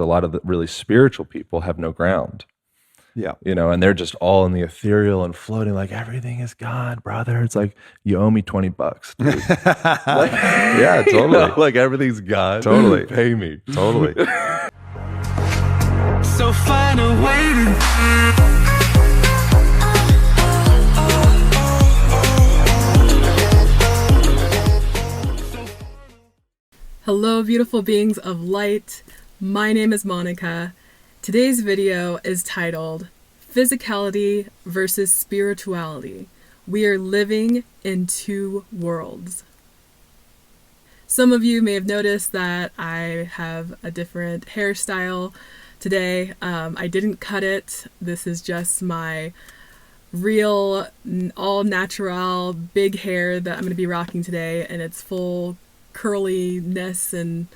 a lot of the really spiritual people have no ground. Yeah. And they're just all in the ethereal and floating like everything is God, brother. It's like, you owe me $20, dude. Like, yeah, totally. Like everything's God. Totally. Pay me. Totally. So find a way to Hello, beautiful beings of light. My name is Monica. Today's video is titled Physicality versus Spirituality. We are living in two worlds. Some of you may have noticed that I have a different hairstyle today. I didn't cut it. This is just my real, all natural, big hair that I'm going to be rocking today, and it's full curliness and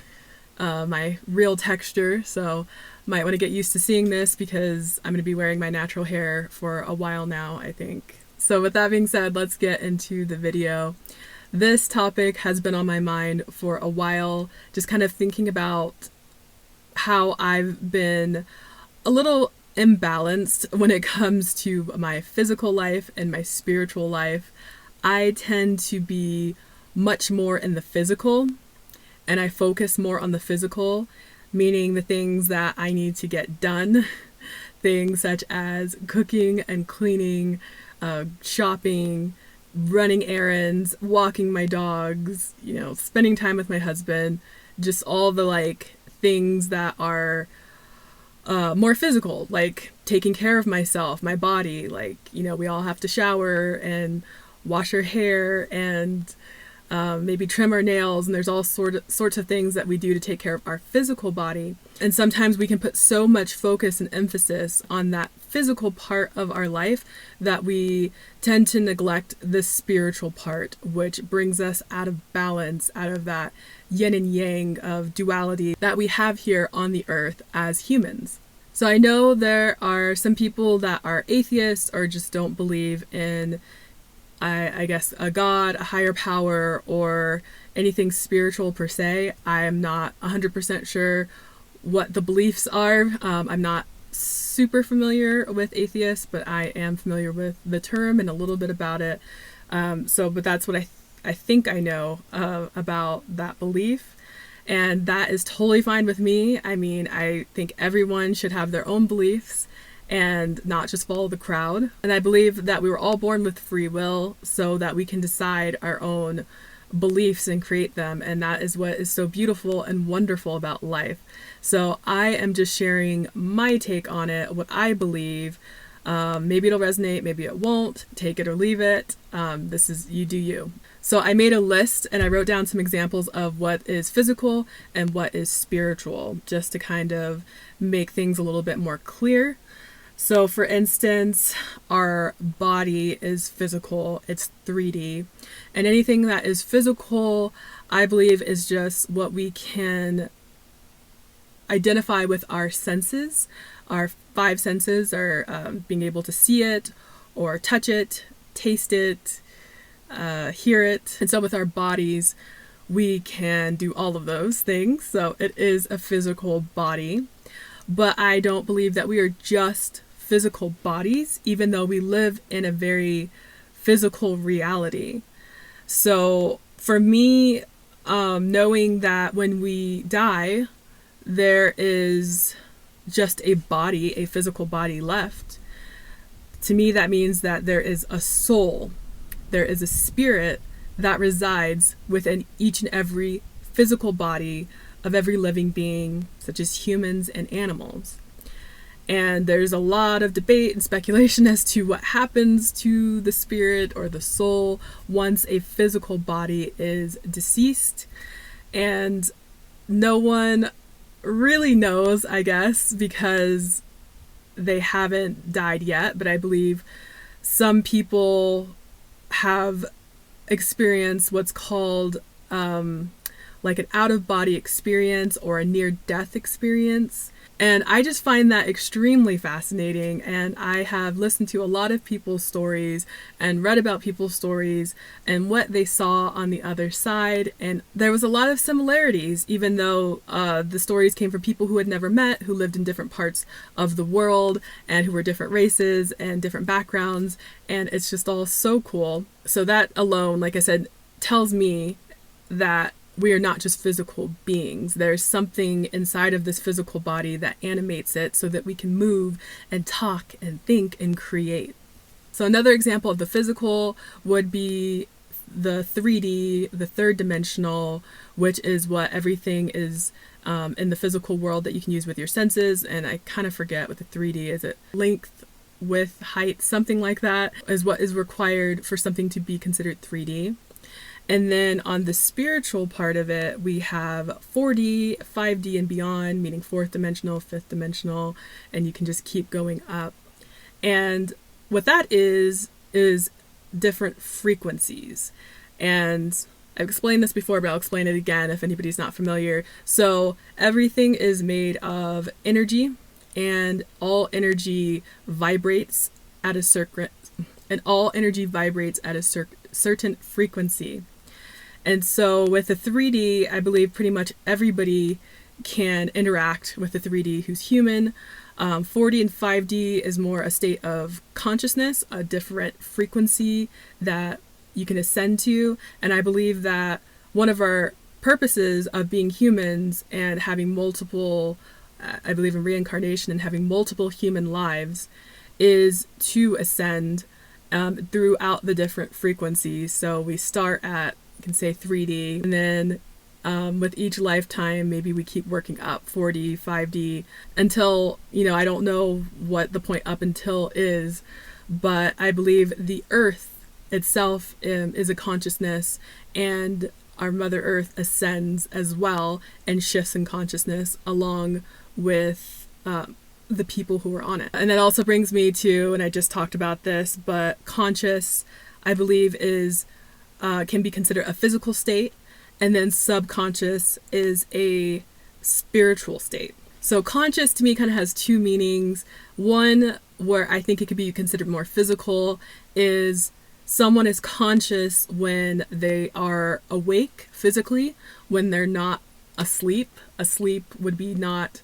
my real texture, so might want to get used to seeing this because I'm going to be wearing my natural hair for a while now, I think. So with that being said, let's get into the video. This topic has been on my mind for a while, just kind of thinking about how I've been a little imbalanced when it comes to my physical life and my spiritual life. I tend to be much more in the physical, and I focus more on the physical, meaning the things that I need to get done, things such as cooking and cleaning, shopping, running errands, walking my dogs, spending time with my husband, just all the things that are more physical, like taking care of myself, my body, we all have to shower and wash our hair and maybe trim our nails, and there's all sorts of things that we do to take care of our physical body. And sometimes we can put so much focus and emphasis on that physical part of our life that we tend to neglect the spiritual part, which brings us out of balance, out of that yin and yang of duality that we have here on the earth as humans. So I know there are some people that are atheists or just don't believe in I guess a God, a higher power, or anything spiritual per se. I am not 100% sure what the beliefs are. I'm not super familiar with atheists, but I am familiar with the term and a little bit about it. But that's what I think I know about that belief. And that is totally fine with me. I mean, I think everyone should have their own beliefs and not just follow the crowd. And I believe that we were all born with free will so that we can decide our own beliefs and create them. And that is what is so beautiful and wonderful about life. So I am just sharing my take on it, what I believe. Maybe it'll resonate, maybe it won't. Take it or leave it. This is you do you. So I made a list and I wrote down some examples of what is physical and what is spiritual, just to kind of make things a little bit more clear. So for instance, our body is physical, it's 3D, and anything that is physical, I believe, is just what we can identify with our senses. Our 5 senses are being able to see it, or touch it, taste it, hear it. And so with our bodies, we can do all of those things. So it is a physical body, but I don't believe that we are just physical bodies, even though we live in a very physical reality. So for me, knowing that when we die, there is just a body, a physical body left, to me that means that there is a soul, there is a spirit that resides within each and every physical body of every living being, such as humans and animals. And there's a lot of debate and speculation as to what happens to the spirit or the soul once a physical body is deceased. And no one really knows, I guess, because they haven't died yet. But I believe some people have experienced what's called like an out-of-body experience or a near-death experience. And I just find that extremely fascinating, and I have listened to a lot of people's stories and read about people's stories and what they saw on the other side, and there was a lot of similarities, even though the stories came from people who had never met, who lived in different parts of the world, and who were different races and different backgrounds, and it's just all so cool. So that alone, like I said, tells me that we are not just physical beings. There's something inside of this physical body that animates it so that we can move and talk and think and create. So another example of the physical would be the 3D, the third dimensional, which is what everything is in the physical world that you can use with your senses. And I kind of forget what the 3D is. It length, width, height, something like that is what is required for something to be considered 3D. And then on the spiritual part of it, we have 4D, 5D, and beyond, meaning fourth dimensional, fifth dimensional, and you can just keep going up. And what that is different frequencies. And I've explained this before, but I'll explain it again if anybody's not familiar. So everything is made of energy, and all energy vibrates at a certain frequency. And so with the 3D, I believe pretty much everybody can interact with the 3D who's human. 4D and 5D is more a state of consciousness, a different frequency that you can ascend to. And I believe that one of our purposes of being humans and having multiple, I believe in reincarnation and having multiple human lives, is to ascend throughout the different frequencies. So we start at, you can say 3D, and then with each lifetime, maybe we keep working up 4D, 5D, until, I don't know what the point up until is, but I believe the earth itself is a consciousness, and our Mother Earth ascends as well and shifts in consciousness along with the people who are on it. And that also brings me to, and I just talked about this, but conscious, I believe, can be considered a physical state, and then subconscious is a spiritual state. So conscious to me kind of has two meanings. One, where I think it could be considered more physical, is someone is conscious when they are awake physically, when they're not asleep. Asleep would be not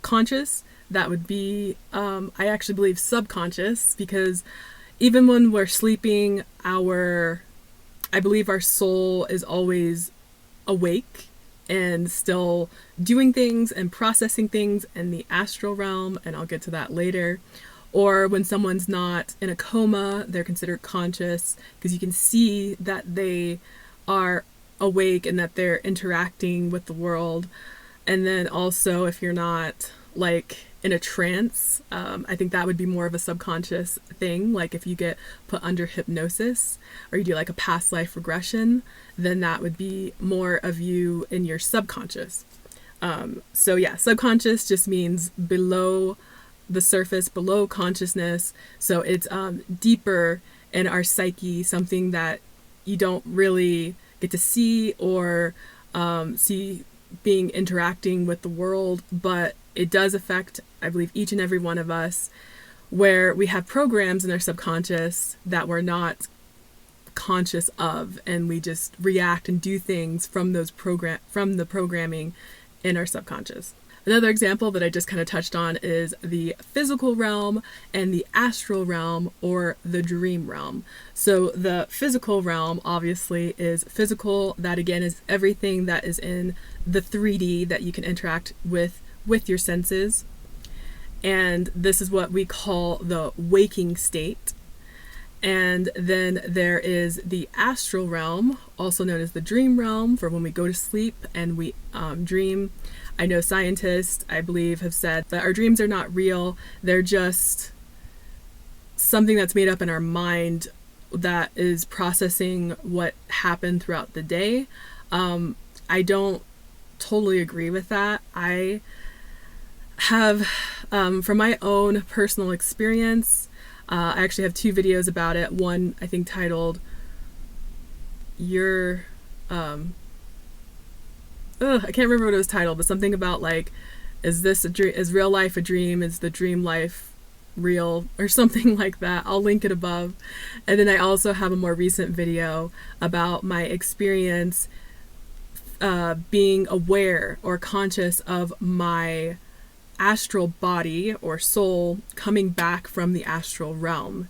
conscious. That would be, I actually believe, subconscious, because even when we're sleeping, I believe our soul is always awake and still doing things and processing things in the astral realm, and I'll get to that later. Or when someone's not in a coma, they're considered conscious, because you can see that they are awake and that they're interacting with the world. And then also, if you're not like in a trance, I think that would be more of a subconscious thing. Like if you get put under hypnosis or you do like a past life regression, then that would be more of you in your subconscious. So yeah, subconscious just means below the surface, below consciousness. So it's deeper in our psyche, something that you don't really get to see or see being interacting with the world, but it does affect, I believe, each and every one of us, where we have programs in our subconscious that we're not conscious of, and we just react and do things from the programming in our subconscious. Another example that I just kind of touched on is the physical realm and the astral realm, or the dream realm. So the physical realm obviously is physical. That again is everything that is in the 3D that you can interact with your senses. And this is what we call the waking state. And then there is the astral realm, also known as the dream realm, for when we go to sleep and we dream. I know scientists, I believe, have said that our dreams are not real. They're just something that's made up in our mind that is processing what happened throughout the day. I don't totally agree with that. I have, from my own personal experience, I actually have two videos about it. One, I think, titled I can't remember what it was titled, but something about like, is this a dream? Is real life a dream? Is the dream life real, or something like that? I'll link it above. And then I also have a more recent video about my experience being aware or conscious of my astral body or soul coming back from the astral realm.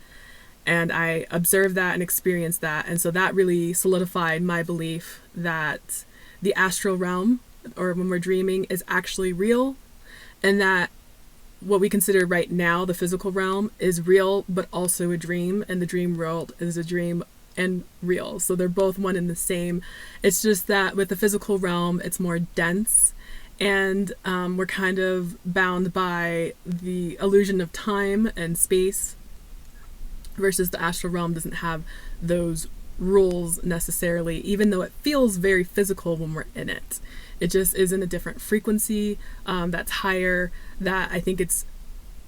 And I observed that and experienced that. And so that really solidified my belief that the astral realm, or when we're dreaming, is actually real, and that what we consider right now the physical realm is real but also a dream, and the dream world is a dream and real. So they're both one and the same. It's just that with the physical realm, it's more dense, and we're kind of bound by the illusion of time and space, versus the astral realm doesn't have those rules necessarily, even though it feels very physical when we're in it. It just is in a different frequency that's higher, that I think it's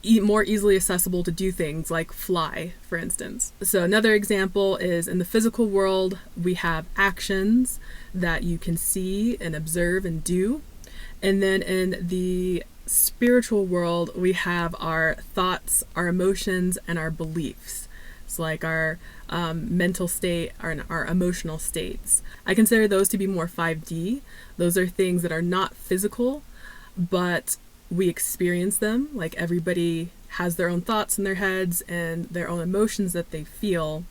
more easily accessible to do things like fly, for instance. So another example is in the physical world, we have actions that you can see and observe and do. And then in the spiritual world, we have our thoughts, our emotions, and our beliefs. It's like our mental state, our emotional states. I consider those to be more 5D. Those are things that are not physical, but we experience them. Like everybody has their own thoughts in their heads and their own emotions that they feel.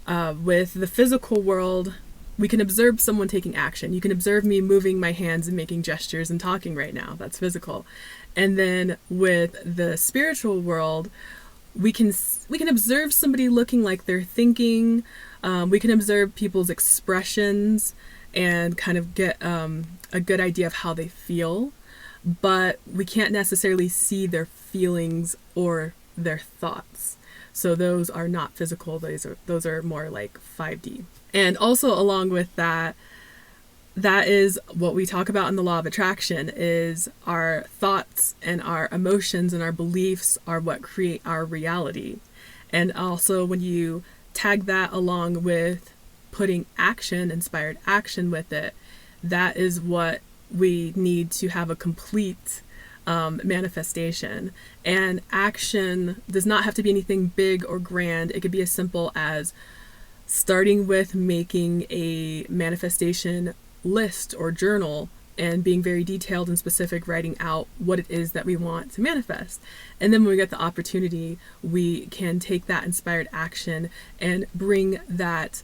With the physical world, we can observe someone taking action. You can observe me moving my hands and making gestures and talking right now. That's physical. And then with the spiritual world, we can observe somebody looking like they're thinking. We can observe people's expressions and kind of get a good idea of how they feel, but we can't necessarily see their feelings or their thoughts. So those are not physical. Those are more like 5D. And also along with that, that is what we talk about in the law of attraction, is our thoughts and our emotions and our beliefs are what create our reality. And also when you tag that along with putting action, inspired action with it, that is what we need to have a complete manifestation. And action does not have to be anything big or grand. It could be as simple as starting with making a manifestation list or journal and being very detailed and specific, writing out what it is that we want to manifest. And then when we get the opportunity, we can take that inspired action and bring that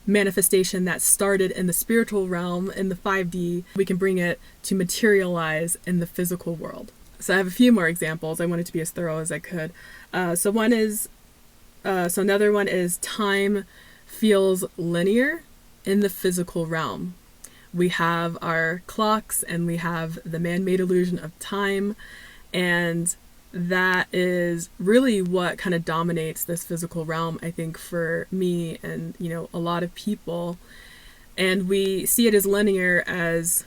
manifestation that started in the spiritual realm, in the 5D, we can bring it to materialize in the physical world. So I have a few more examples. I wanted to be as thorough as I could. So another one is time feels linear in the physical realm. We have our clocks and we have the man-made illusion of time, and that is really what kind of dominates this physical realm, I think, for me and, a lot of people. And we see it as linear as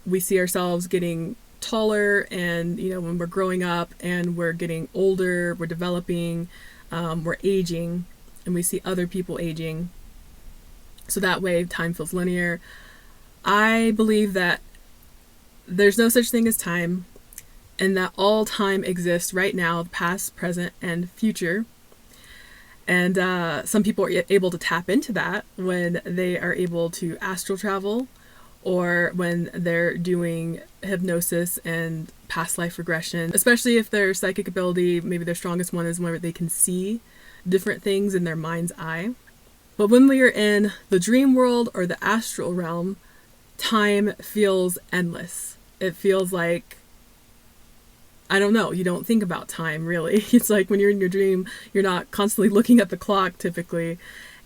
we see ourselves getting taller and, when we're growing up and we're getting older, we're developing, we're aging, and we see other people aging. So that way time feels linear. I believe that there's no such thing as time, and that all time exists right now, past, present, and future. And some people are able to tap into that when they are able to astral travel, or when they're doing hypnosis and past life regression, especially if their psychic ability, maybe their strongest one is where they can see different things in their mind's eye. But when we are in the dream world or the astral realm, time feels endless. It feels like, I don't know, you don't think about time really. It's like when you're in your dream, you're not constantly looking at the clock typically.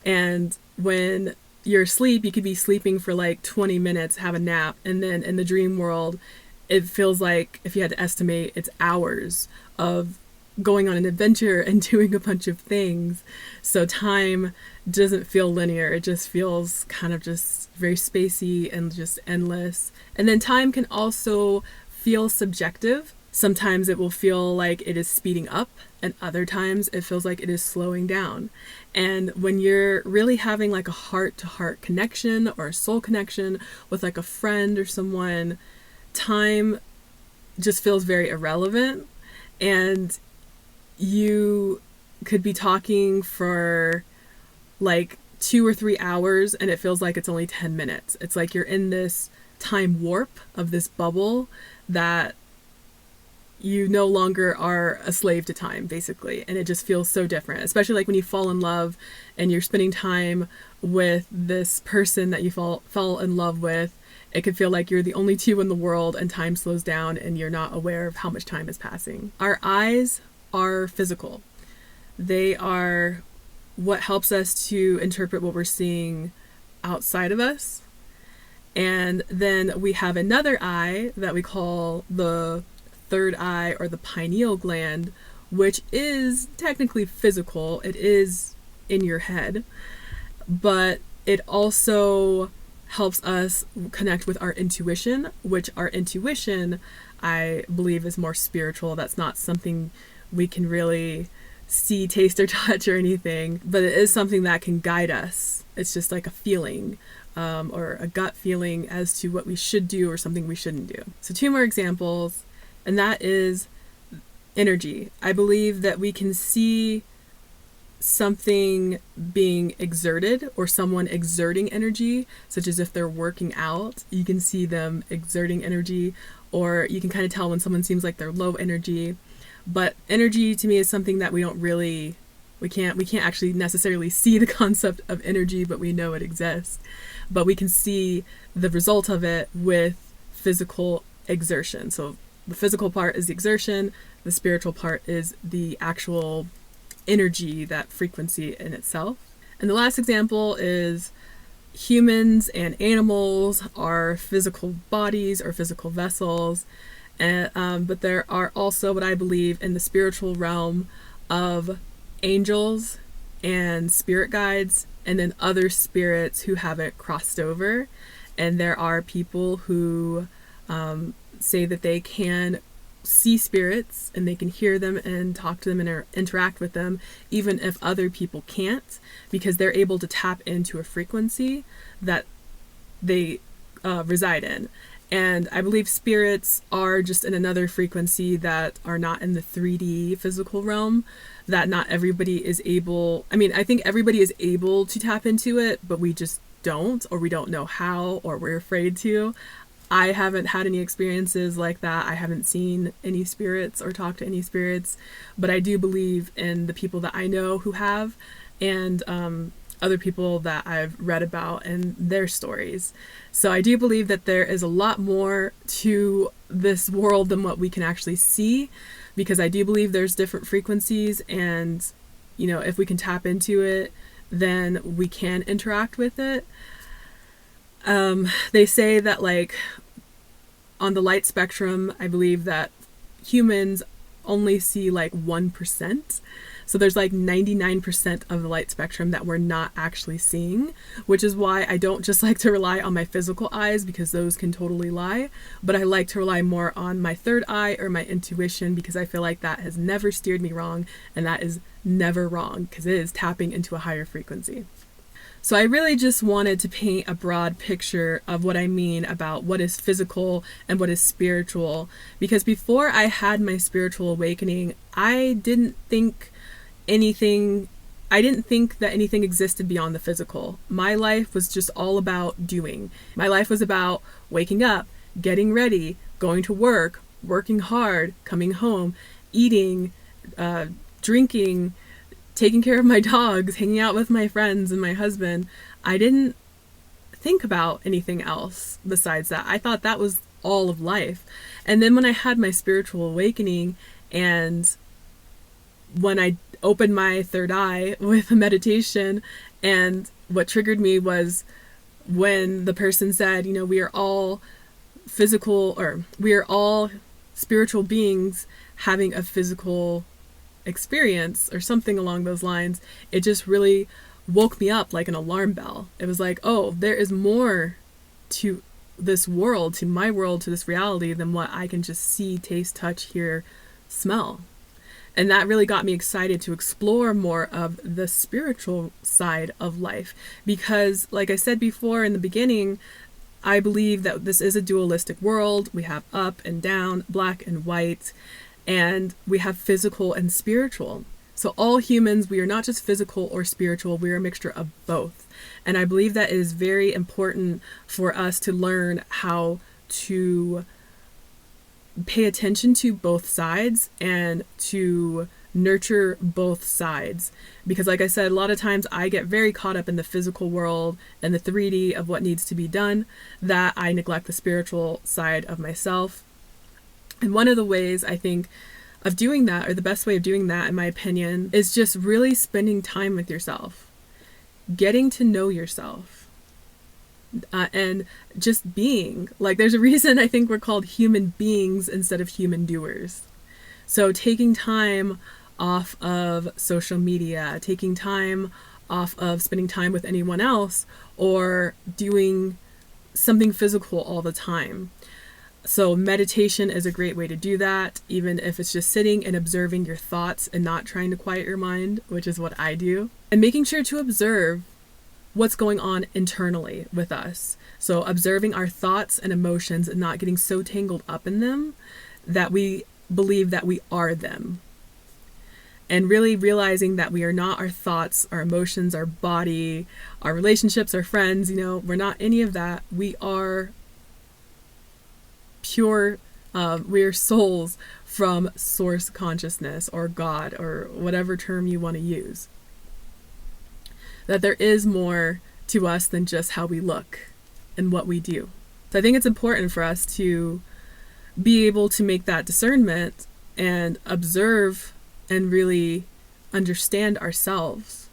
And when you're asleep, you could be sleeping for like 20 minutes, have a nap. And then in the dream world, it feels like, if you had to estimate, it's hours of going on an adventure and doing a bunch of things. So time doesn't feel linear. It just feels kind of just very spacey and just endless. And then time can also feel subjective. Sometimes it will feel like it is speeding up, and other times it feels like it is slowing down. And when you're really having like a heart-to-heart connection or a soul connection with like a friend or someone, time just feels very irrelevant. And you could be talking for like 2 or 3 hours and it feels like it's only 10 minutes. It's like you're in this time warp of this bubble that you no longer are a slave to time, basically. And it just feels so different, especially like when you fall in love and you're spending time with this person that you fell in love with. It could feel like you're the only two in the world and time slows down and you're not aware of how much time is passing. Our eyes are physical. They are what helps us to interpret what we're seeing outside of us. And then we have another eye that we call the third eye or the pineal gland, which is technically physical. It is in your head, but it also helps us connect with our intuition, which our intuition, I believe, is more spiritual. That's not something we can really see, taste, or touch or anything, but it is something that can guide us. It's just like a feeling, or a gut feeling as to what we should do or something we shouldn't do. So 2 more examples. And that is energy. I believe that we can see something being exerted or someone exerting energy, such as if they're working out, you can see them exerting energy, or you can kind of tell when someone seems like they're low energy. But energy to me is something that we can't actually necessarily see the concept of energy, but we know it exists. But we can see the result of it with physical exertion. So the physical part is the exertion, the spiritual part is the actual energy, that frequency in itself. And the last example is humans and animals are physical bodies or physical vessels, and, but there are also what I believe in the spiritual realm of angels and spirit guides, and then other spirits who haven't crossed over. And there are people who say that they can see spirits and they can hear them and talk to them and interact with them, even if other people can't, because they're able to tap into a frequency that they reside in. And I believe spirits are just in another frequency that are not in the 3D physical realm, that not everybody is able, I think everybody is able to tap into it, but we just don't, or we don't know how, or we're afraid to. I haven't had any experiences like that. I haven't seen any spirits or talked to any spirits, but I do believe in the people that I know who have, and other people that I've read about and their stories. So I do believe that there is a lot more to this world than what we can actually see, because I do believe there's different frequencies, and if we can tap into it, then we can interact with it. They say that like on the light spectrum, I believe that humans only see like 1%. So there's like 99% of the light spectrum that we're not actually seeing, which is why I don't just like to rely on my physical eyes, because those can totally lie, but I like to rely more on my third eye or my intuition, because I feel like that has never steered me wrong, and that is never wrong, because it is tapping into a higher frequency. So I really just wanted to paint a broad picture of what I mean about what is physical and what is spiritual, because before I had my spiritual awakening, I didn't think that anything existed beyond the physical. My life was just all about doing. My life was about waking up, getting ready, going to work, working hard, coming home, eating, drinking, taking care of my dogs, hanging out with my friends and my husband. I didn't think about anything else besides that. I thought that was all of life. And then when I had my spiritual awakening, and when I opened my third eye with a meditation, and what triggered me was when the person said, we are all physical, or we are all spiritual beings having a physical experience, or something along those lines. It just really woke me up like an alarm bell. It was like, oh, there is more to this world, to my world, to this reality than what I can just see, taste, touch, hear, smell. And that really got me excited to explore more of the spiritual side of life. Because, like I said before in the beginning, I believe that this is a dualistic world. We have up and down, black and white, and we have physical and spiritual. So all humans, we are not just physical or spiritual, we are a mixture of both. And I believe that it is very important for us to learn how to pay attention to both sides and to nurture both sides. Because like I said, a lot of times I get very caught up in the physical world and the 3D of what needs to be done, that I neglect the spiritual side of myself. And one of the ways I think of doing that, or the best way of doing that in my opinion, is just really spending time with yourself, getting to know yourself. And just being. Like, there's a reason I think we're called human beings instead of human doers. So taking time off of social media, taking time off of spending time with anyone else, or doing something physical all the time. So meditation is a great way to do that, even if it's just sitting and observing your thoughts and not trying to quiet your mind, which is what I do. And making sure to observe what's going on internally with us. So observing our thoughts and emotions and not getting so tangled up in them that we believe that we are them. And really realizing that we are not our thoughts, our emotions, our body, our relationships, our friends, we're not any of that. We are pure, we are souls from source consciousness or God or whatever term you want to use. That there is more to us than just how we look and what we do. So I think it's important for us to be able to make that discernment and observe and really understand ourselves,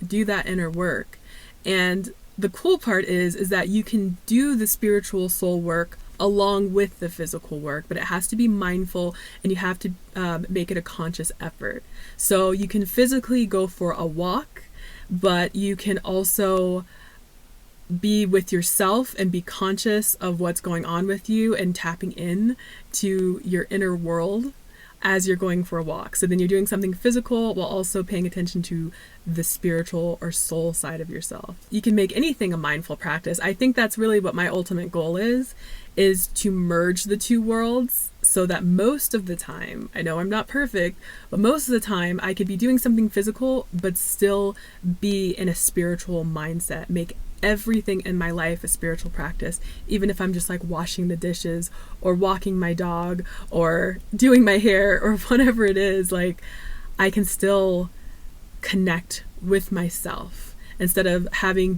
do that inner work. And the cool part is that you can do the spiritual soul work along with the physical work, but it has to be mindful and you have to make it a conscious effort. So you can physically go for a walk, but you can also be with yourself and be conscious of what's going on with you and tapping in to your inner world as you're going for a walk. So then you're doing something physical while also paying attention to the spiritual or soul side of yourself. You can make anything a mindful practice. I think that's really what my ultimate goal is to merge the two worlds, so that most of the time, I know I'm not perfect, but most of the time I could be doing something physical but still be in a spiritual mindset, make everything in my life a spiritual practice, even if I'm just like washing the dishes or walking my dog or doing my hair or whatever it is. Like, I can still connect with myself instead of having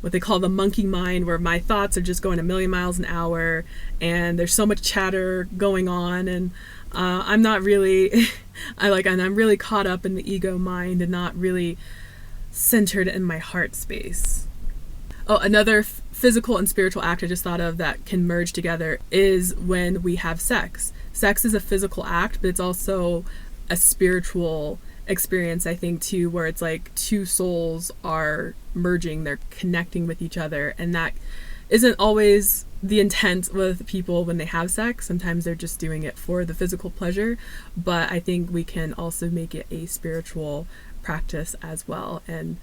what they call the monkey mind, where my thoughts are just going a million miles an hour and there's so much chatter going on, and I'm not really and I'm really caught up in the ego mind and not really centered in my heart space. Oh, another physical and spiritual act I just thought of that can merge together is when we have sex. Sex is a physical act, but it's also a spiritual experience, I think, too, where it's like two souls are merging, they're connecting with each other, and that isn't always the intent with people when they have sex. Sometimes they're just doing it for the physical pleasure, but I think we can also make it a spiritual practice as well and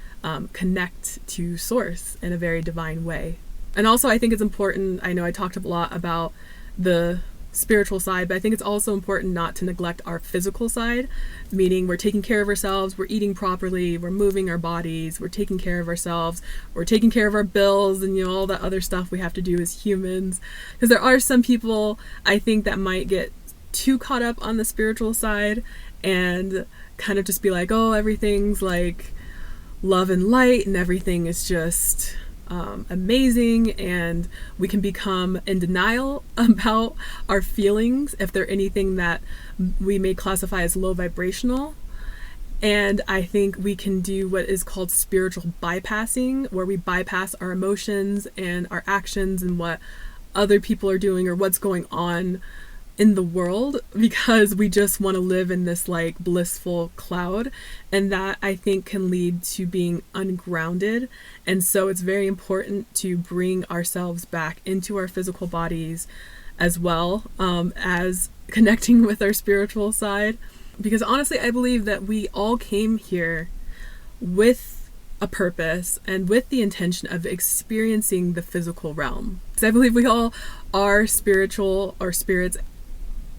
connect to source in a very divine way. And also I think it's important, I know I talked a lot about the spiritual side, but I think it's also important not to neglect our physical side, meaning we're taking care of ourselves, we're eating properly, we're moving our bodies, we're taking care of ourselves, we're taking care of our bills, and all that other stuff we have to do as humans. Because there are some people, I think, that might get too caught up on the spiritual side and kind of just be like, oh, everything's like love and light and everything is just amazing, and we can become in denial about our feelings if they're anything that we may classify as low vibrational. And I think we can do what is called spiritual bypassing, where we bypass our emotions and our actions and what other people are doing or what's going on in the world because we just want to live in this like blissful cloud, and that I think can lead to being ungrounded. And so it's very important to bring ourselves back into our physical bodies as well, as connecting with our spiritual side, because honestly I believe that we all came here with a purpose and with the intention of experiencing the physical realm, because I believe we all are spiritual or spirits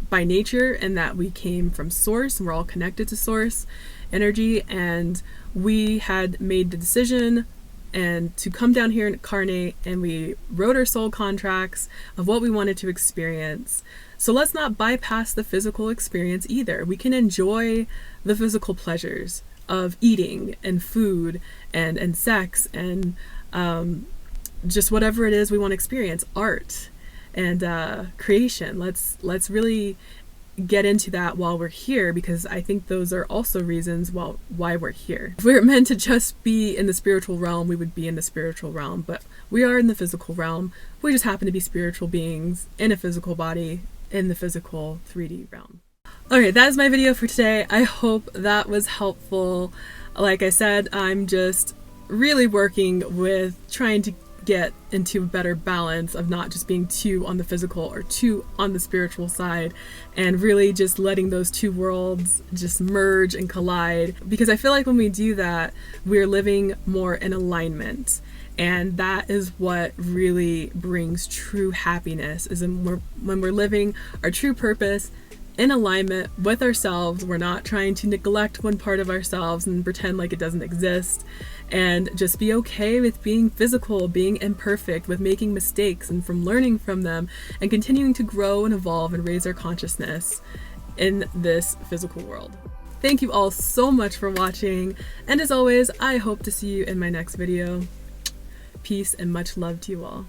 by nature, and that we came from source and we're all connected to source energy, and we had made the decision and to come down here and incarnate, and we wrote our soul contracts of what we wanted to experience. So let's not bypass the physical experience either. We can enjoy the physical pleasures of eating and food and sex and just whatever it is we want to experience, art and creation. Let's really get into that while we're here, because I think those are also reasons why we're here. If we were meant to just be in the spiritual realm, we would be in the spiritual realm, but we are in the physical realm. We just happen to be spiritual beings in a physical body in the physical 3D realm. Okay, that is my video for today. I hope that was helpful. Like I said, I'm just really working with trying to get into a better balance of not just being too on the physical or too on the spiritual side, and really just letting those two worlds just merge and collide, because I feel like when we do that, we're living more in alignment, and that is what really brings true happiness, is when we're living our true purpose in alignment with ourselves. We're not trying to neglect one part of ourselves and pretend like it doesn't exist, and just be okay with being physical, being imperfect, with making mistakes and from learning from them, and continuing to grow and evolve and raise our consciousness in this physical world. Thank you all so much for watching, and as always, I hope to see you in my next video. Peace and much love to you all.